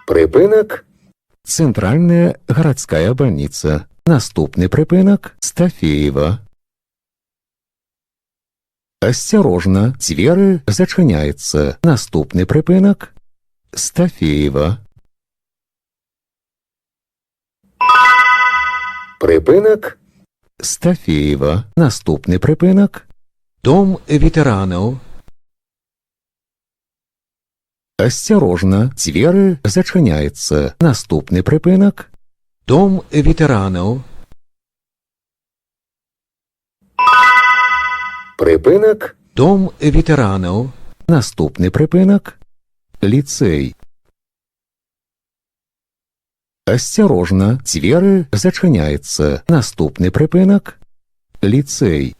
Припинок. Центральная городская больница. Наступный припинок. Стафеева. Осторожно, двери зачиняються. Наступний припинок. Стафеева. Припинок. Стафеева. Наступний припинок. Дом ветеранов. Осторожно, двери зачиняються. Наступний припинок. Дом ветеранов. Припинок. Дом ветеранов. Наступний припинок. Ліцей. Осторожно, двери зачиняються. Наступний припинок. Ліцей.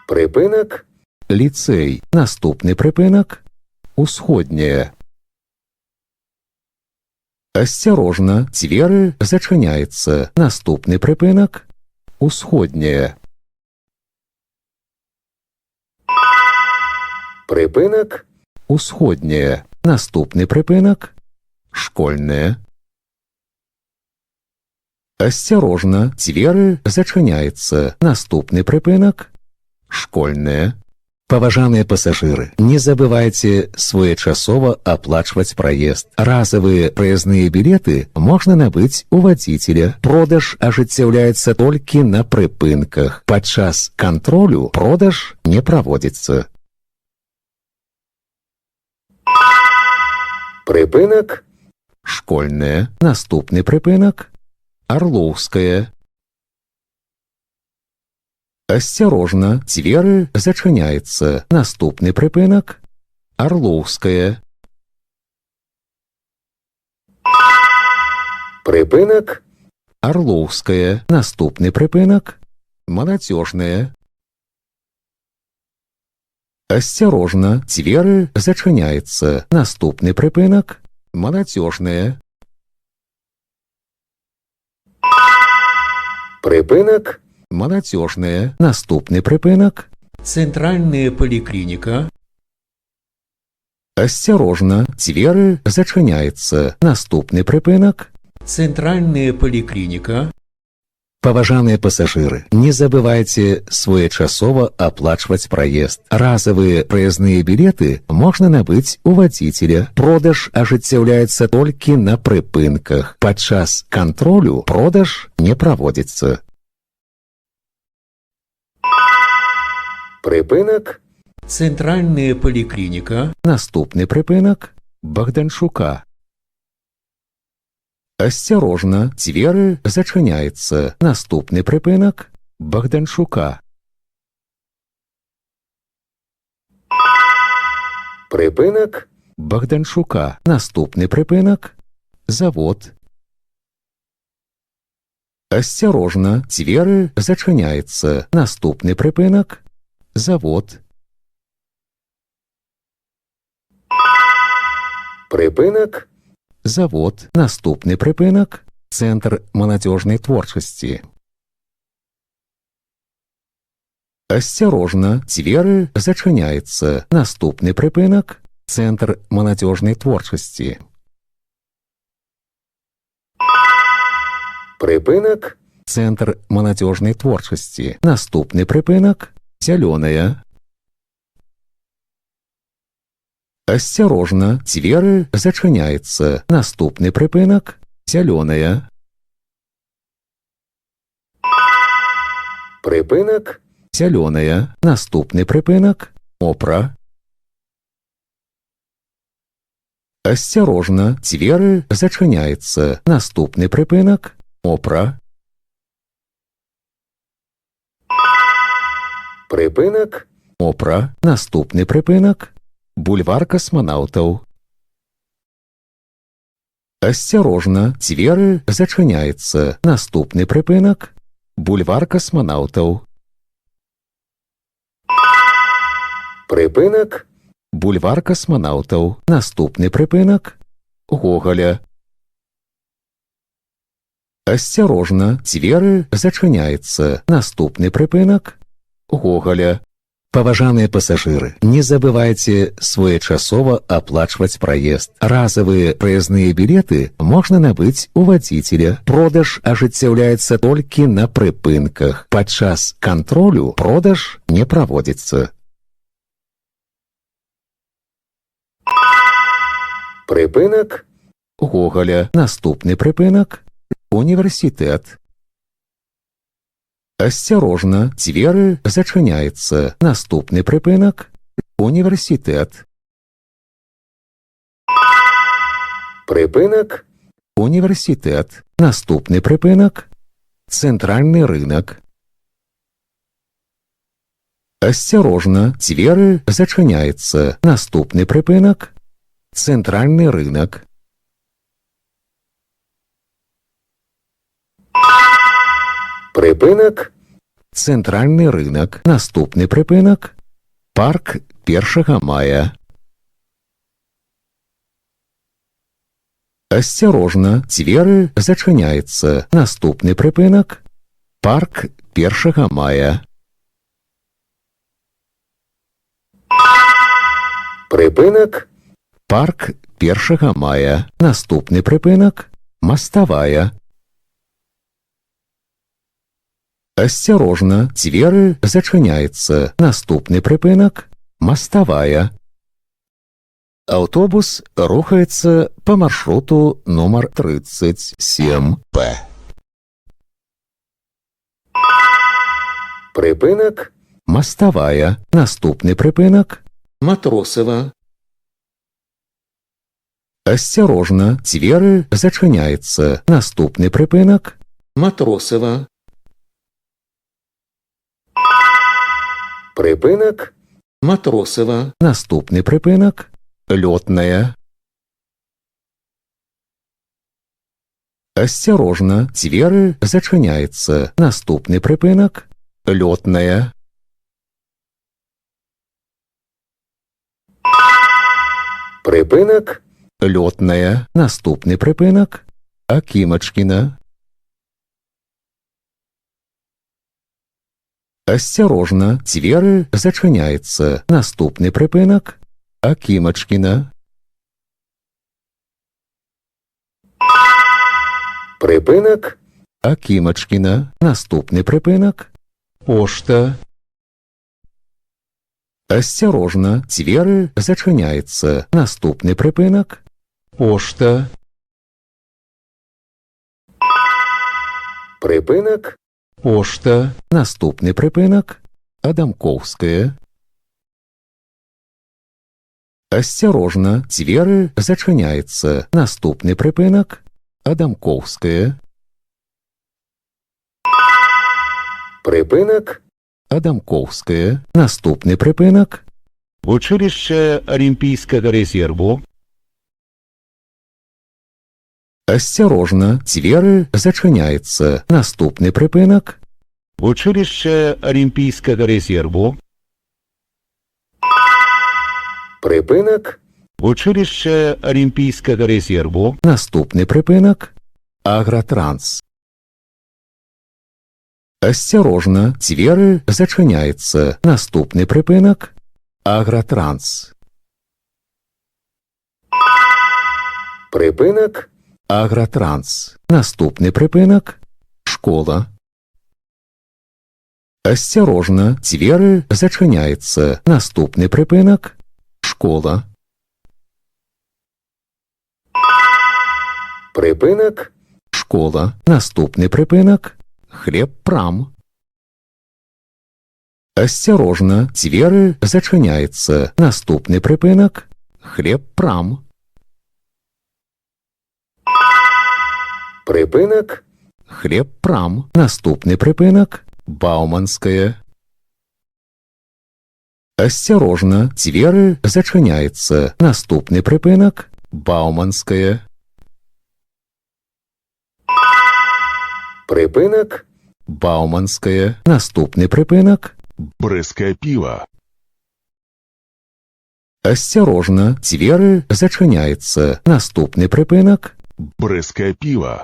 Припинок. Ліцей. Наступний припинок. Усходнє. Осторожно, двери зачиняються. Наступний припинок. Усходнє. Припинок. Усходнє. Наступний припинок. Школьне. Осторожно, двери зачиняються. Наступний припинок. Школьне. Поважаныя пассажиры, не забывайте своечасова оплачивать проезд. Разовые проездные билеты можно набыть у водителя. Продаж ажыццяўляецца толькі на прыпынках. Падчас кантролю продаж не проводится. Прыпынак. Школьное. Наступный прыпынак. Орловская. Осторожно, двери зачиняються. Наступний припинок. Орловская. Припинок. Орловская. Наступний припинок. Молодежная. Осторожно, двери зачиняються. Наступний припинок. Молодежная. Припинок. Молодежная. Наступний припинок. Центральная поликлиника. Осторожно, двери зачиняються. Наступний припинок. Центральная поликлиника. Поважаныя пассажиры, не забывайте своечасова оплачивать проезд. Разовые проездные билеты можно набыть у водителя. Продаж ажыццяўляецца толькі на прыпынках. Падчас кантролю продаж не проводится. Припинок. Центральная поликлиника. Наступний припинок. Богданчука. Осторожно, двери зачиняються. Наступний припинок. Богданчука. Припинок. Богданчука. Наступний припинок. Завод. Осторожно, двери зачиняються. Наступний припинок. Завод. Припинок. Завод. Наступний припинок. Центр молодежной творчости. Осторожно, двери зачиняються. Наступний припинок. Центр молодежной творчости. Припинок. Центр молодежной творчости. Наступний припинок. Зеленая. Осторожно, двери зачиняються. Наступний припинок. Зеленая. Припинок. Зеленая. Наступний припинок. Опра. Осторожно, двери зачиняються. Наступний припинок. Опра. Припинок. Опра. Наступний припинок. Бульвар космонавтов. Осторожно, двери зачиняються. Наступний припинок. Бульвар космонавтов. Припинок. Бульвар космонавтов. Наступний припинок. Гоголя. Осторожно, двери зачиняються. Наступний припинок. Гоголя. Паважаныя пасажыры, не забывайце своечасова аплачваць праезд. Разавыя праязныя білеты можна набыць у вадзіцеля. Продаж ажыццяўляецца толькі на прыпынках. Падчас кантролю продаж не праводзіцца. Прыпынак Гоголя. Наступны прыпынак універсітэт. Асцярожна, дзверы зачыняецца. Наступны прыпынак універсітэт. Прыпынак універсітэт. Наступны прыпынак цэнтральны рынак. Асцярожна, дзверы зачыняецца. Наступны прыпынак цэнтральны рынак. Прыпынак цэнтральны рынак. Наступны прыпынак парк 1 мая. Асцярожна, дзверы зачыняецца. Наступны прыпынак парк 1 мая. Прыпынак парк 1 мая. Наступны прыпынак маставая. Асцярожна, дзверы зачыняецца. Наступны прыпынак маставая. Аўтобус рухаецца па маршруту нумар 37П. Прыпынак маставая. Наступны прыпынак Матросава. Асцярожна, дзверы зачыняецца. Наступны прыпынак Матросава. Прыпынак Матросава. Наступны прыпынак лётная. Асцярожна, дзверы зачыняецца. Наступны прыпынак лётная. Прыпынак лётная. Наступны прыпынак Акімачкіна. Асцярожна, дзверы зачыняецца. Наступны прыпынак Акімачкіна. Прыпынак Акімачкіна. Наступны прыпынак пошта. Асцярожна, дзверы зачыняецца. Наступны прыпынак пошта. Прыпынак пошта. Наступны прыпынак Адамкоўская. Асцярожна, дзверы зачыняецца. Наступны прыпынак Адамкоўская. Прыпынак Адамкоўская. Наступны прыпынак Вучылішча Алімпійскага рэзерву. Асцярожна, дзверы зачыняецца. Наступны прыпынак Вучылішча Алімпійскага рэзерву. Прыпынак Вучылішча Алімпійскага рэзерву. Наступны прыпынак Агратранс. Асцярожна, дзверы зачыняецца. Наступны прыпынак Агратранс. Прыпынак Агратранс. Наступны прыпынак школа. Асцярожна, дзверы зачыняецца. Наступны прыпынак школа. Прыпынак школа. Наступны прыпынак хлебпрам. Асцярожна, дзверы зачыняецца. Наступны прыпынак хлебпрам. Прыпынак хлебпрам. Наступны прыпынак Бауманская. Асцярожна, дзверы зачыняецца. Наступны прыпынак Бауманская. Прыпынак Бауманская. Наступны прыпынак Брэскае піва. Асцярожна, дзверы зачыняецца. Наступны прыпынак Брэскае піва.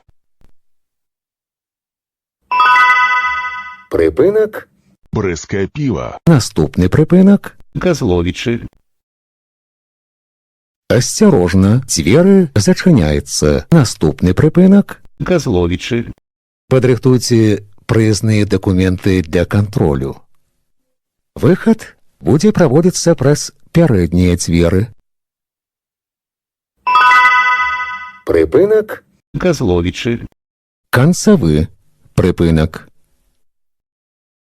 Прыпынак Брызкае піва. Наступны прыпынак. Козловичи, Асцярожна, дзверы зачыняецца. Наступны прыпынак. Козловичи, Падрыхтуйце прыезныя дакументы для кантролю. Выхад будзе праводзіцца праз пярэднія дзверы. Прыпынак. Козловичи, Канцавы прыпынак.